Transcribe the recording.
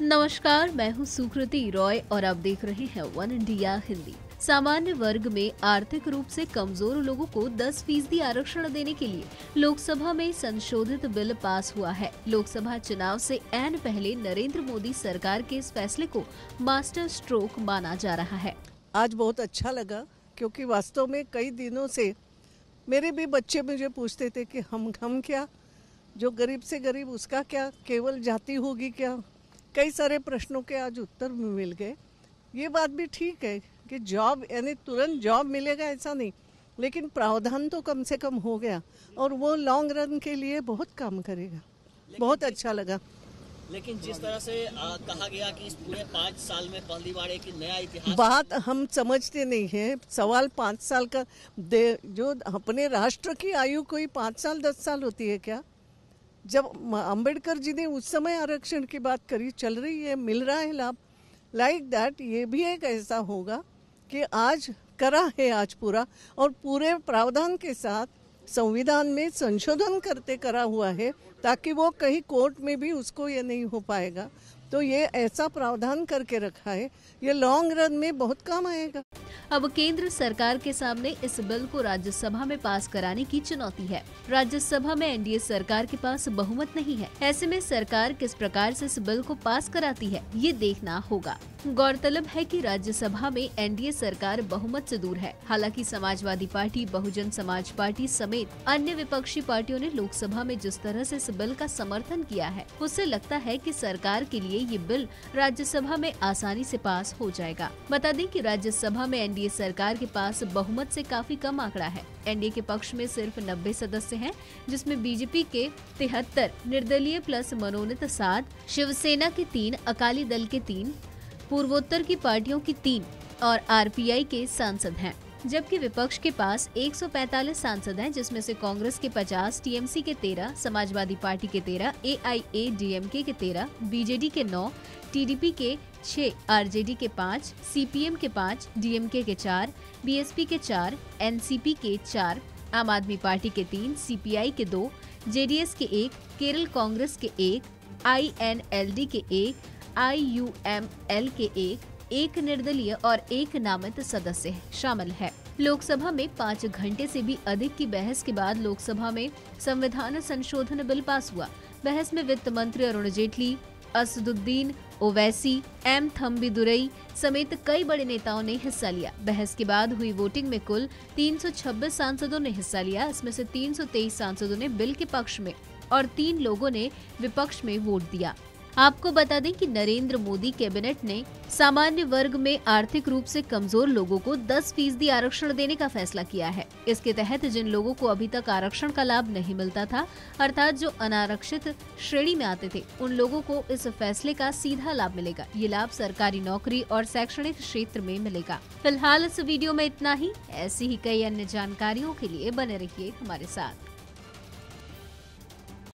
नमस्कार, मैं हूँ सुकृति रॉय और आप देख रहे हैं वन इंडिया हिंदी। सामान्य वर्ग में आर्थिक रूप से कमजोर लोगों को 10% आरक्षण देने के लिए लोकसभा में संशोधित बिल पास हुआ है। लोकसभा चुनाव से ऐन पहले नरेंद्र मोदी सरकार के इस फैसले को मास्टर स्ट्रोक माना जा रहा है। आज बहुत अच्छा लगा क्योंकि वास्तव में कई दिनों से मेरे भी बच्चे मुझे पूछते थे कि हम क्या, जो गरीब से गरीब उसका क्या, केवल जाति होगी क्या। कई सारे प्रश्नों के आज उत्तर मिल गए। ये बात भी ठीक है कि जॉब यानी तुरंत जॉब मिलेगा ऐसा नहीं, लेकिन प्रावधान तो कम से कम हो गया और वो लॉन्ग रन के लिए बहुत काम करेगा। बहुत अच्छा लगा। लेकिन जिस तरह से कहा गया कि इस पूरे 5 साल में पहली बार एक नया इतिहास, बात हम समझते नहीं है। सवाल 5 साल का जो अपने राष्ट्र की आयु कोई 5 साल 10 साल होती है क्या? जब अंबेडकर जी ने उस समय आरक्षण की बात करी, चल रही है, मिल रहा है लाभ। लाइक दैट ये भी एक ऐसा होगा कि आज करा है आज पूरा और पूरे प्रावधान के साथ संविधान में संशोधन करते करा हुआ है ताकि वो कहीं कोर्ट में भी उसको ये नहीं हो पाएगा। तो ये ऐसा प्रावधान करके रखा है, ये लॉन्ग रन में बहुत काम आएगा। अब केंद्र सरकार के सामने इस बिल को राज्यसभा में पास कराने की चुनौती है। राज्यसभा में एनडीए सरकार के पास बहुमत नहीं है। ऐसे में सरकार किस प्रकार से इस बिल को पास कराती है, ये देखना होगा। गौरतलब है कि राज्यसभा में एनडीए सरकार बहुमत से दूर है। हालांकि समाजवादी पार्टी, बहुजन समाज पार्टी समेत अन्य विपक्षी पार्टियों ने लोकसभा में जिस तरह से इस बिल का समर्थन किया है, उससे लगता है कि सरकार के लिए ये बिल राज्यसभा में आसानी से पास हो जाएगा। बता दें कि राज्यसभा में एनडीए सरकार के पास बहुमत से काफी कम आंकड़ा है। एनडीए के पक्ष में सिर्फ 90 सदस्य हैं, जिसमें बीजेपी के 73, निर्दलीय प्लस मनोनीत 7, शिवसेना के 3, अकाली दल के 3, पूर्वोत्तर की पार्टियों की 3 और आरपीआई के सांसद हैं। जबकि विपक्ष के पास 145 सांसद हैं, जिसमें से कांग्रेस के 50, टीएमसी के 13, समाजवादी पार्टी के 13, एआईएडीएमके के 13, बीजेडी के 9, टीडीपी के 6, आरजेडी के 5, सीपीएम के 5, डीएमके के 4, बीएसपी के 4, एनसीपी के 4, आम आदमी पार्टी के 3, सीपीआई के 2, जेडीएस के 1, केरल कांग्रेस के 1, आईएनएलडी के 1, आईयूएमएल के 1 निर्दलीय और 1 नामित सदस्य शामिल है। लोकसभा में 5 घंटे से भी अधिक की बहस के बाद लोकसभा में संविधान संशोधन बिल पास हुआ। बहस में वित्त मंत्री अरुण जेटली, असदुद्दीन ओवैसी, एम थम्बीदुरई समेत कई बड़े नेताओं ने हिस्सा लिया। बहस के बाद हुई वोटिंग में कुल 326 सांसदों ने हिस्सा लिया। इसमें से 323 सांसदों ने बिल के पक्ष में और 3 लोगों ने विपक्ष में वोट दिया। आपको बता दें कि नरेंद्र मोदी कैबिनेट ने सामान्य वर्ग में आर्थिक रूप से कमजोर लोगों को 10% आरक्षण देने का फैसला किया है। इसके तहत जिन लोगों को अभी तक आरक्षण का लाभ नहीं मिलता था, अर्थात जो अनारक्षित श्रेणी में आते थे, उन लोगों को इस फैसले का सीधा लाभ मिलेगा। ये लाभ सरकारी नौकरी और शैक्षणिक क्षेत्र में मिलेगा। फिलहाल इस वीडियो में इतना ही। ऐसी ही कई अन्य जानकारियों के लिए बने रहिए हमारे साथ।